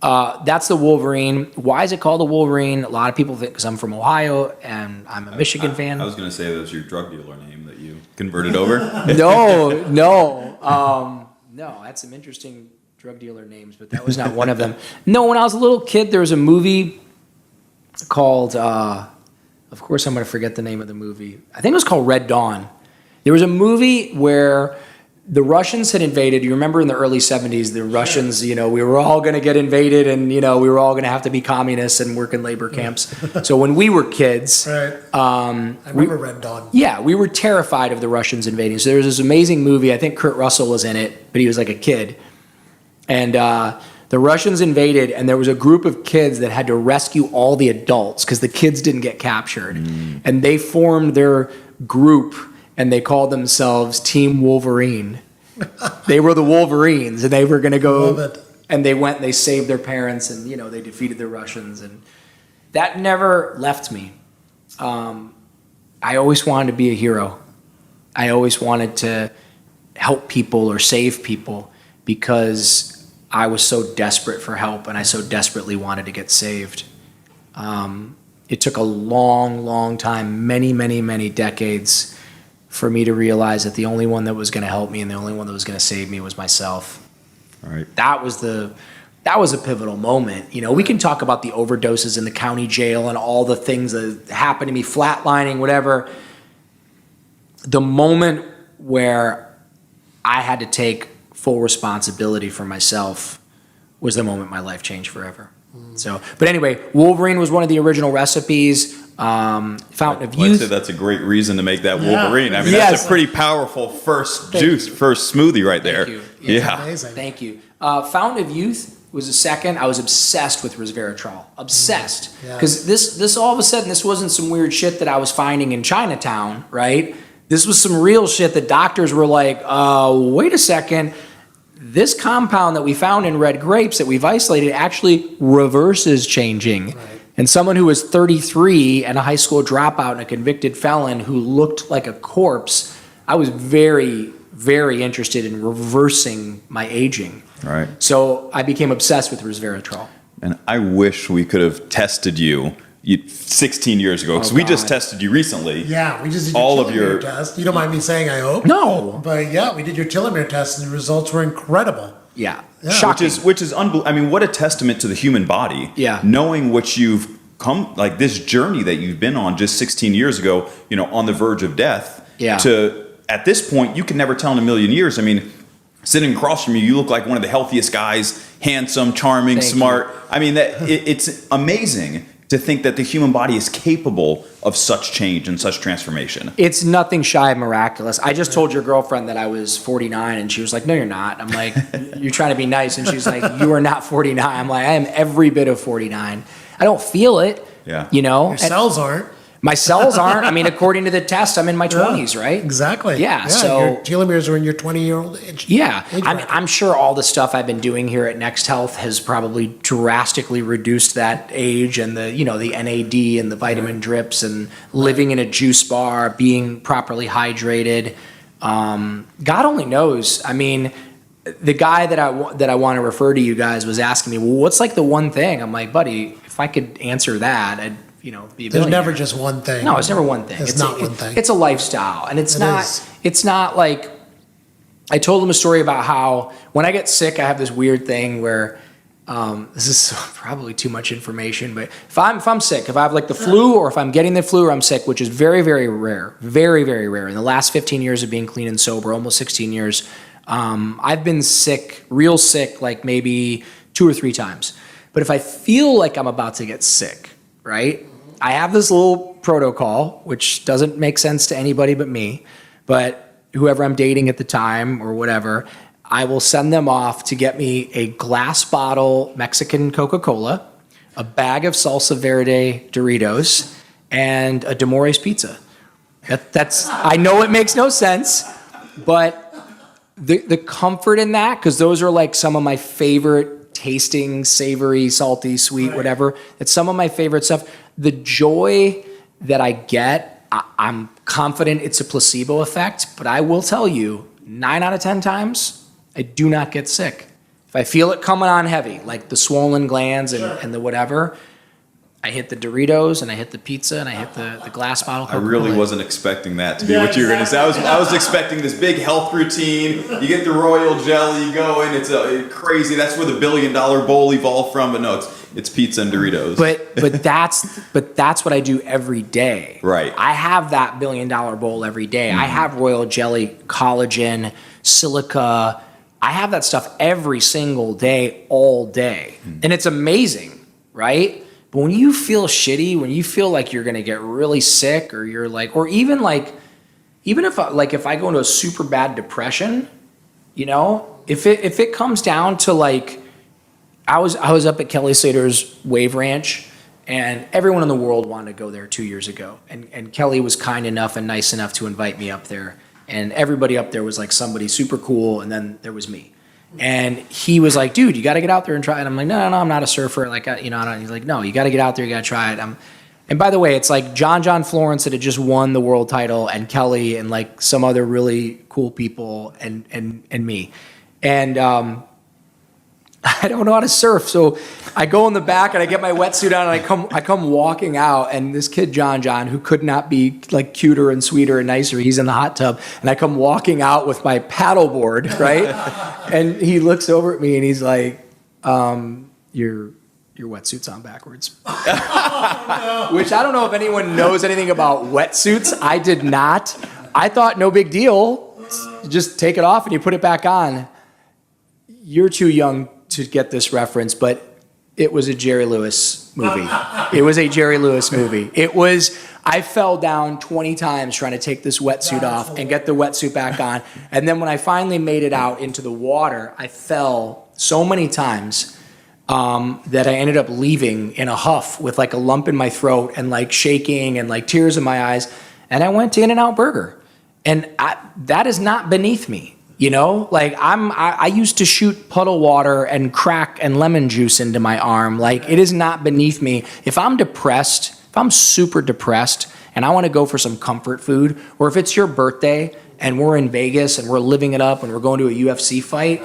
that's the Wolverine. Why is it called the Wolverine? A lot of people think because I'm from Ohio and I'm a Michigan fan. I was going to say that was your drug dealer name that you converted over. No, that's some interesting drug dealer names, but that was not one of them. No, when I was a little kid, there was a movie called, of course I'm going to forget the name of the movie. I think it was called Red Dawn. There was a movie where the Russians had invaded. You remember in the early 70s, the Russians, we were all going to get invaded and, we were all going to have to be communists and work in labor camps. So when we were kids, right. I remember Red Dawn. Yeah, we were terrified of the Russians invading. So there was this amazing movie. I think Kurt Russell was in it, but he was like a kid. And the Russians invaded, and there was a group of kids that had to rescue all the adults because the kids didn't get captured. And they formed their group, and they called themselves Team Wolverine. They were the Wolverines, and they were going to go. Love it. And they went and they saved their parents, and they defeated the Russians, and that never left me. I always wanted to be a hero. I always wanted to help people or save people because I was so desperate for help, and I so desperately wanted to get saved. It took a long, long time, many, many, many decades for me to realize that the only one that was going to help me and the only one that was going to save me was myself. All right. That was a pivotal moment. We can talk about the overdoses in the county jail and all the things that happened to me, flatlining, whatever. The moment where I had to take full responsibility for myself was the moment my life changed forever. So, but anyway, Wolverine was one of the original recipes. Fountain of Youth. I'd say that's a great reason to make that Wolverine. I mean, that's a pretty powerful first smoothie right there. Thank you. Yeah. Amazing. Thank you. Fountain of Youth was the second. I was obsessed with resveratrol. Obsessed. Because this all of a sudden, this wasn't some weird shit that I was finding in Chinatown, right? This was some real shit that doctors were like, wait a second. This compound that we found in red grapes that we've isolated actually reverses changing. Right. And someone who was 33 and a high school dropout and a convicted felon who looked like a corpse, I was very, very interested in reversing my aging. Right. So I became obsessed with resveratrol. And I wish we could have tested you 16 years ago, because we just tested you recently. Yeah, we just did your telomere test. You don't mind me saying, I hope? No. But yeah, we did your telomere test, and the results were incredible. Yeah. Shocking. Which is unbelievable. I mean, what a testament to the human body. Yeah. Knowing what you've come, like this journey that you've been on just 16 years ago, on the verge of death. Yeah. To, at this point, you can never tell in a million years. I mean, sitting across from you, you look like one of the healthiest guys, handsome, charming, smart. I mean, it's amazing to think that the human body is capable of such change and such transformation. It's nothing shy of miraculous. I just told your girlfriend that I was 49, and she was like, no, you're not. I'm like, you're trying to be nice. And she's like, you are not 49. I'm like, I am every bit of 49. I don't feel it. Yeah. Your cells aren't. My cells aren't. I mean, according to the test, I'm in my 20s, right? Exactly. Yeah. Your telomeres are in your 20-year-old age. Yeah. age bracket. I'm sure all the stuff I've been doing here at Next Health has probably drastically reduced that age, and the NAD and the vitamin drips and living in a juice bar, being properly hydrated. God only knows. I mean, the guy that I want to refer to you guys was asking me, well, what's like the one thing? I'm like, buddy, if I could answer that, I'd be a There's billionaire. never just one thing. No, it's never one thing. It's not one thing. It's a lifestyle, and it's is. not like, I told him a story about how when I get sick, I have this weird thing where, this is probably too much information, but if I'm sick, if I have like the flu, or if I'm getting the flu or I'm sick, which is very, very rare, very, very rare. In the last 15 years of being clean and sober, almost 16 years, I've been sick, real sick, like maybe 2 or 3 times. But if I feel like I'm about to get sick, right, I have this little protocol, which doesn't make sense to anybody but me, but whoever I'm dating at the time or whatever, I will send them off to get me a glass bottle Mexican Coca-Cola, a bag of salsa verde Doritos, and a Demores pizza. That's I know it makes no sense, but the comfort in that, because those are like some of my favorite tasting, savory, salty, sweet, whatever. It's some of my favorite stuff. The joy that I get, I'm confident it's a placebo effect, but I will tell you, 9 out of 10 times, I do not get sick. If I feel it coming on heavy, like the swollen glands and the whatever, I hit the Doritos and I hit the pizza and I hit the glass bottle. I really wasn't expecting that to be what you were going to say. I was expecting this big health routine. You get the royal jelly, you go in, it's crazy. That's where the $1 billion bowl evolved from. But no, it's pizza and Doritos. But that's what I do every day. Right. I have that $1 billion bowl every day. I have royal jelly, collagen, silica. I have that stuff every single day, all day. And it's amazing, right? But when you feel shitty, when you feel like you're going to get really sick, or you're like, or even if I go into a super bad depression, if it comes down to like, I was up at Kelly Slater's Wave Ranch, and everyone in the world wanted to go there 2 years ago. And Kelly was kind enough and nice enough to invite me up there. And everybody up there was like somebody super cool, and then there was me. And he was like, dude, you got to get out there and try it. I'm like, no, I'm not a surfer. Like, I don't. He's like, no, you got to get out there. You got to try it. And by the way, it's like John Florence that had just won the world title, and Kelly, and like some other really cool people, and me. And I don't know how to surf, so I go in the back and I get my wetsuit on, and I come walking out, and this kid John, who could not be like cuter and sweeter and nicer, he's in the hot tub, and I come walking out with my paddleboard, right? And he looks over at me and he's like, your wetsuit's on backwards. Which I don't know if anyone knows anything about wetsuits. I did not. I thought no big deal. Just take it off and you put it back on. You're too young to get this reference, but it was a Jerry Lewis movie. It was a Jerry Lewis movie. I fell down 20 times trying to take this wetsuit off and get the wetsuit back on. And then when I finally made it out into the water, I fell so many times that I ended up leaving in a huff with like a lump in my throat and like shaking and like tears in my eyes. And I went to In-N-Out Burger. And that is not beneath me. Like I used to shoot puddle water and crack and lemon juice into my arm. Like, it is not beneath me. If I'm depressed, if I'm super depressed and I want to go for some comfort food, or if it's your birthday and we're in Vegas and we're living it up and we're going to a UFC fight,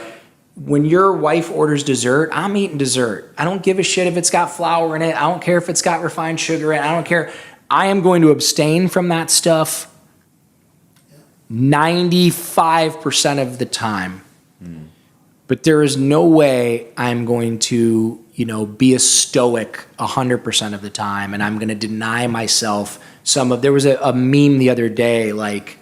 when your wife orders dessert, I'm eating dessert. I don't give a shit if it's got flour in it. I don't care if it's got refined sugar in it. I don't care. I am going to abstain from that stuff 95% of the time. But there is no way I'm going to, be a stoic 100% of the time, and I'm going to deny myself there was a meme the other day, like,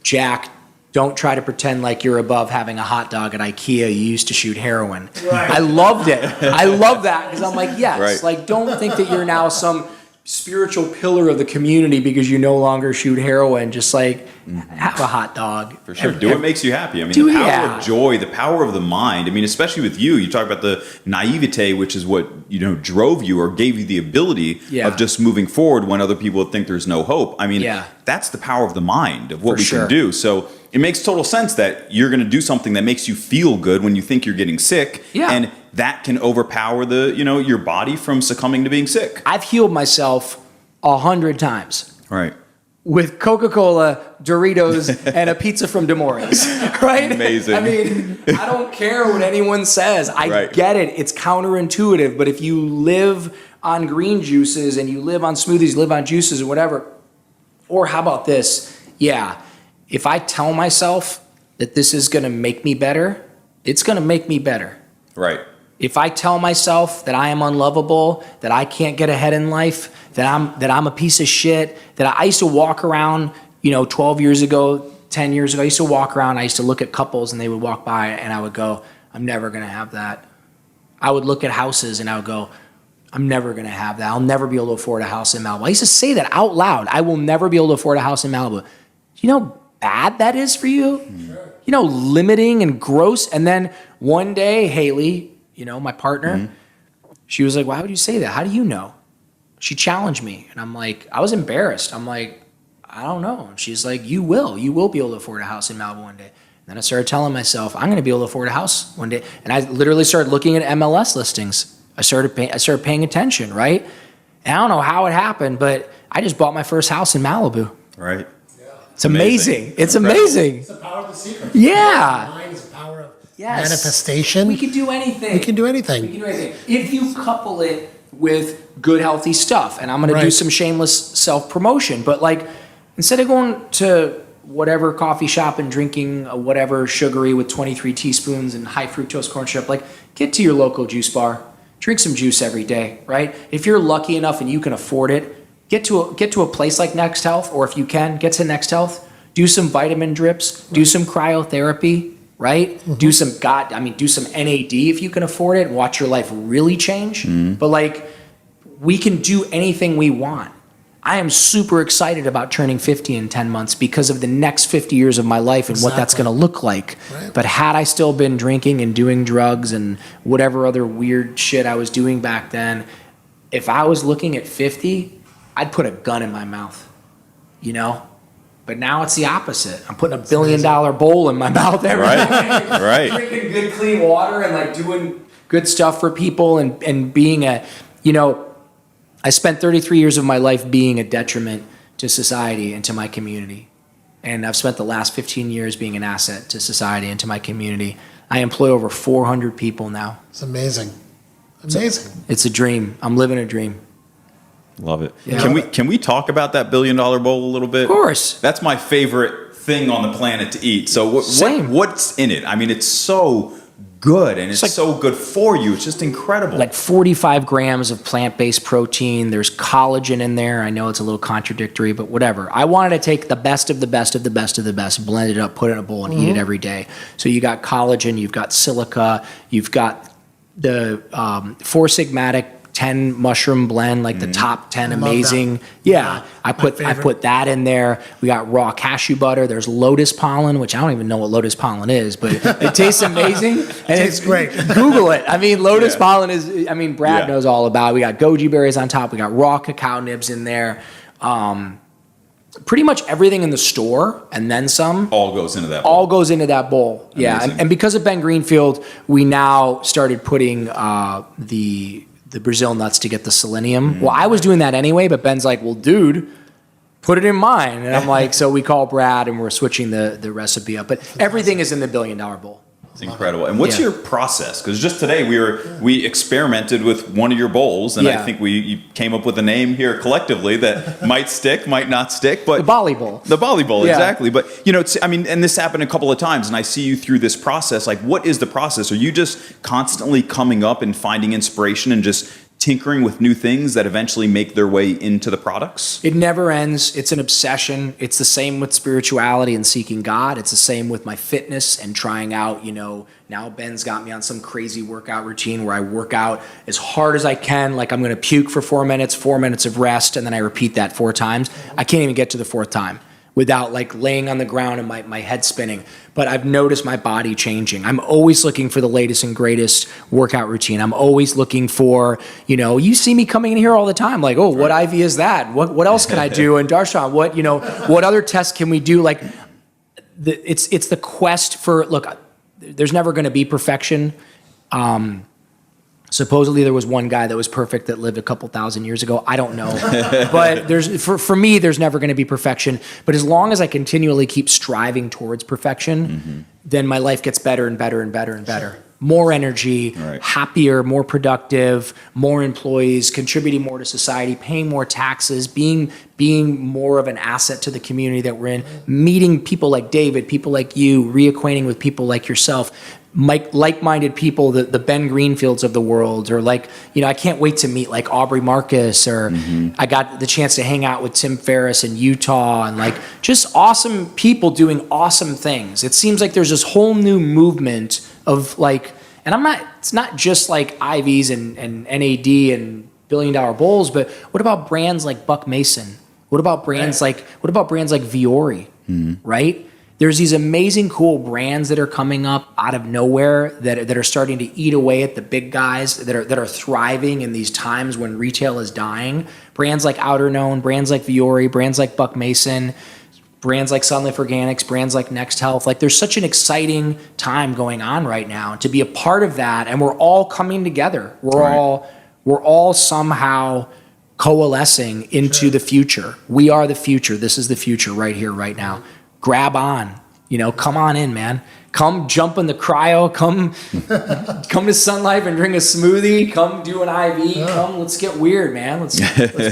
Jack, don't try to pretend like you're above having a hot dog at IKEA. You used to shoot heroin. Right. I loved it. I love that, because I'm like, yes, right. Like, don't think that you're now some spiritual pillar of the community because you no longer shoot heroin. Just like have a hot dog. For sure. Do what makes you happy. I mean, Do- the power yeah. of joy, the power of the mind. I mean, especially with you talk about the naivete, which is what, drove you or gave you the ability Yeah. of just moving forward when other people would think there's no hope. I mean, Yeah. that's the power of the mind of what For we sure. can do. So it makes total sense that you're going to do something that makes you feel good when you think you're getting sick. Yeah. And that can overpower your body from succumbing to being sick. I've healed myself 100 times. Right. With Coca-Cola, Doritos, and a pizza from Demore's, right? Amazing. I mean, I don't care what anyone says. I Right. get it. It's counterintuitive. But if you live on green juices and you live on smoothies, you live on juices or whatever, or how about this? Yeah, if I tell myself that this is going to make me better, it's going to make me better. Right. If I tell myself that I am unlovable, that I can't get ahead in life, that I'm a piece of shit, that I used to walk around, 12 years ago, 10 years ago, I used to walk around, I used to look at couples and they would walk by and I would go, I'm never going to have that. I would look at houses and I would go, I'm never going to have that. I'll never be able to afford a house in Malibu. I used to say that out loud. I will never be able to afford a house in Malibu. You know how bad that is for you? Sure. Limiting and gross. And then one day, Haley, my partner, she was like, why would you say that? How do you know? She challenged me. And I'm like, I was embarrassed. I'm like, I don't know. And she's like, you will be able to afford a house in Malibu one day. And then I started telling myself, I'm going to be able to afford a house one day. And I literally started looking at MLS listings. I started paying attention, right? And I don't know how it happened, but I just bought my first house in Malibu. Right. It's amazing. It's Incredible. amazing. It's the power of the secret. Yeah. The mind is the power of Yes. manifestation. We can do anything. We can do anything. We can do anything. If you couple it with good, healthy stuff, and I'm going to do Right. some shameless self-promotion, but like instead of going to whatever coffee shop and drinking a whatever sugary with 23 teaspoons and high fructose corn syrup, like get to your local juice bar, drink some juice every day, right? If you're lucky enough and you can afford it, get to a place like Next Health, or if you can, get to Next Health, do some vitamin drips, do some cryotherapy, right? Mm-hmm. Do some NAD if you can afford it and watch your life really change. Mm-hmm. But like, we can do anything we want. I am super excited about turning 50 in 10 months because of the next 50 years of my life and what that's going to look like. Right. But had I still been drinking and doing drugs and whatever other weird shit I was doing back then, if I was looking at 50, I'd put a gun in my mouth, But now it's the opposite. I'm putting $1 billion bowl in my mouth every day. Right. Drinking good, clean water and like doing good stuff for people and being I spent 33 years of my life being a detriment to society and to my community. And I've spent the last 15 years being an asset to society and to my community. I employ over 400 people now. It's amazing. Amazing. It's a dream. I'm living a dream. Love it. Yeah. Can we talk about that $1 billion bowl a little bit? Of course. That's my favorite thing on the planet to eat. So what's in it? I mean, it's so good and it's so good for you. It's just incredible. Like 45 grams of plant-based protein. There's collagen in there. I know it's a little contradictory, but whatever. I wanted to take the best of the best of the best of the best, blend it up, put it in a bowl, and eat it every day. So you got collagen, you've got silica, you've got the Four Sigmatic 10 mushroom blend, like the top 10 amazing. That. Yeah, I put that in there. We got raw cashew butter. There's lotus pollen, which I don't even know what lotus pollen is, but it tastes amazing. And Tastes great. Google it. I mean, lotus pollen is, Brad Yeah. knows all about it. We got goji berries on top. We got raw cacao nibs in there. Pretty much everything in the store and then some. All goes into that bowl. All goes into that bowl. Yeah, Amazing. and because of Ben Greenfield, we now started putting the Brazil nuts to get the selenium. Well, I was doing that anyway, but Ben's like, well, dude, put it in mine. And I'm like, so we call Brad and we're switching the recipe up. But everything is in the $1 billion bowl. It's incredible. And what's your process? Because just today we experimented with one of your bowls, and I think you came up with a name here collectively that might stick, might not stick. But The Bali Bowl. The Bali Bowl, Yeah. exactly. But and this happened a couple of times, and I see you through this process. Like, what is the process? Are you just constantly coming up and finding inspiration and just tinkering with new things that eventually make their way into the products? It never ends. It's an obsession. It's the same with spirituality and seeking God. It's the same with my fitness and trying out, now Ben's got me on some crazy workout routine where I work out as hard as I can. Like I'm going to puke for 4 minutes of rest, and then I repeat that 4 times. I can't even get to the 4th time without like laying on the ground and my head spinning. But I've noticed my body changing. I'm always looking for the latest and greatest workout routine. I'm always looking for, you see me coming in here all the time, like, oh, what IV is that? What else can I do? And Darshan, what other tests can we do? Like, it's the quest for, look, there's never going to be perfection. Supposedly there was one guy that was perfect that lived a couple thousand years ago. I don't know. But for me, there's never going to be perfection. But as long as I continually keep striving towards perfection, then my life gets better and better and better and better. More energy, happier, more productive, more employees, contributing more to society, paying more taxes, being more of an asset to the community that we're in, meeting people like David, people like you, reacquainting with people like yourself, like-minded people, the Ben Greenfields of the world, or I can't wait to meet like Aubrey Marcus, or I got the chance to hang out with Tim Ferriss in Utah, and just awesome people doing awesome things. It seems like there's this whole new movement of and it's not just like IVs and NAD and billion-dollar bowls, but what about brands like Buck Mason? What about brands like Viore, right? There's these amazing, cool brands that are coming up out of nowhere that are starting to eat away at the big guys that are thriving in these times when retail is dying. Brands like Outerknown, brands like Viore, brands like Buck Mason, brands like Sun Life Organics, brands like Next Health. There's such an exciting time going on right now to be a part of that, and we're all coming together. We're all somehow coalescing into the future. We are the future. This is the future right here, right now. Grab on, come on in, man. Come jump in the cryo. Come to Sun Life and drink a smoothie. Come do an IV. Come, let's get weird, man. Let's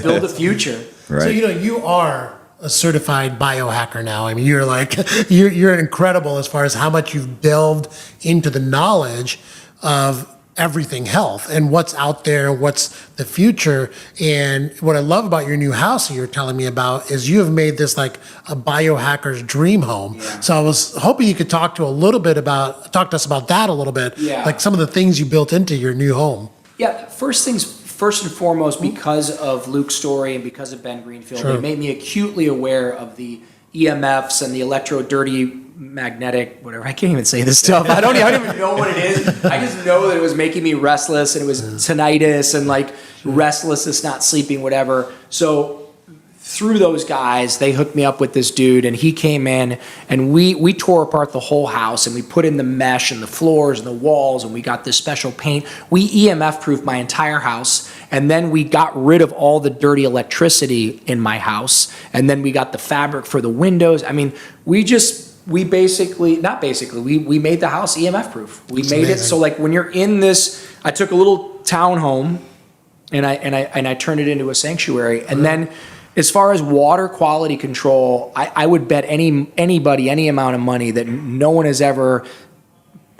build a future. Right. So you are a certified biohacker now. I mean, you're incredible as far as how much you've delved into the knowledge of everything health and what's out there, what's the future. And what I love about your new house that you're telling me about is you have made this like a biohacker's dream home. Yeah. So I was hoping you could talk to us about that a little bit. Yeah. Like some of the things you built into your new home. Yeah. First and foremost, because of Luke's story and because of Ben Greenfield, it made me acutely aware of the EMFs and the electro-dirty magnetic, whatever. I can't even say this stuff. I don't even know what it is. I just know that it was making me restless, and it was tinnitus and restlessness, not sleeping, whatever. So through those guys, they hooked me up with this dude, and he came in, and we tore apart the whole house, and we put in the mesh and the floors and the walls, and we got this special paint. We EMF proofed my entire house, and then we got rid of all the dirty electricity in my house, and then we got the fabric for the windows. I mean, we made the house EMF proof. That's made amazing. It so when you're in this, I took a little townhome and I turned it into a sanctuary. And then as far as water quality control, I would bet anybody any amount of money that no one has ever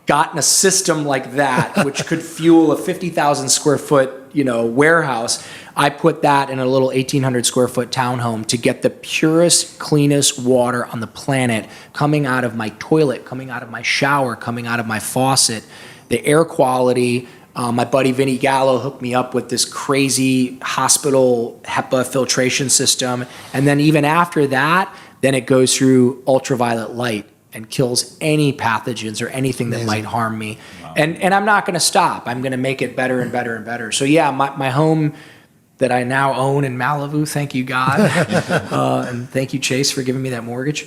gotten a system like that, which could fuel a 50,000 square foot, warehouse. I put that in a little 1,800 square foot townhome to get the purest, cleanest water on the planet coming out of my toilet, coming out of my shower, coming out of my faucet. The air quality, my buddy Vinny Gallo hooked me up with this crazy hospital HEPA filtration system. And then even after that, then it goes through ultraviolet light and kills any pathogens or anything that might harm me. Wow. And I'm not going to stop. I'm going to make it better and better and better. So yeah, my home that I now own in Malibu, thank you, God. And thank you, Chase, for giving me that mortgage.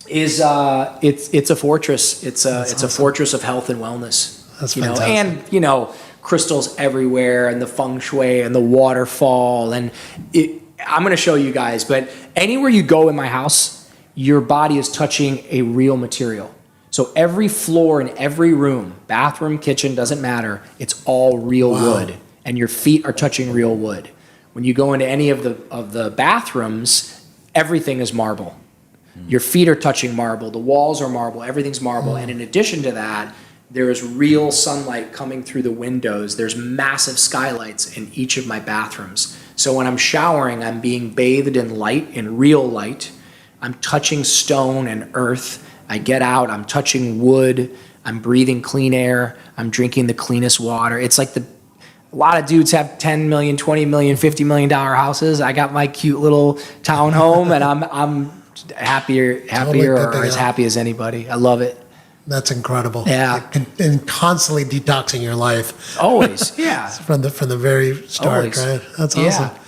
It's a fortress. It's a fortress of health and wellness. That's fantastic. And crystals everywhere, and the feng shui and the waterfall, and I'm going to show you guys. But anywhere you go in my house, your body is touching a real material. So every floor in every room, bathroom, kitchen, doesn't matter. It's all real wood, and your feet are touching real wood. When you go into any of the bathrooms, everything is marble. Your feet are touching marble. The walls are marble. Everything's marble. And in addition to that, There is real sunlight coming through the windows. There's massive skylights in each of my bathrooms. So when I'm showering, I'm being bathed in light, in real light. I'm touching stone and earth. I get out, I'm touching wood. I'm breathing clean air. I'm drinking the cleanest water. It's like a lot of dudes have 10 million, 20 million, $50 million houses. I got my cute little townhome, and I'm happier or as happy as anybody. I love it. That's incredible. Yeah. And constantly detoxing your life. Always, yeah. From the very start, Always. right? That's awesome. Yeah.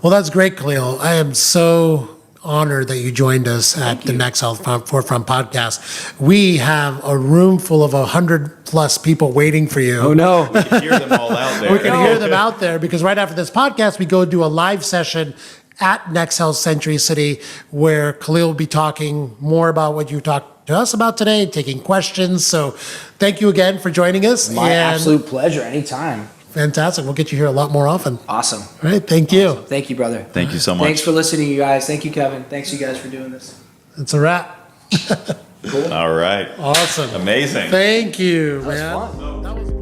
Well, that's great, Khalil. I am so honored that you joined us at the Next Health Forefront podcast. We have a room full of 100+ people waiting for you. Oh no. We can hear them all out there. We can hear them out there because right after this podcast, we go do a live session at Next Health Century City where Khalil will be talking more about what you talked to us about today, taking questions. So thank you again for joining us. My absolute pleasure. Anytime. Fantastic. We'll get you here a lot more often. Awesome. All right. Thank you. Awesome. Thank you, brother. Thank you so much. Thanks for listening, you guys. Thank you, Kevin. Thanks, you guys, for doing this. It's a wrap. Cool. All right. Awesome. Amazing. Thank you, That was man. fun. That was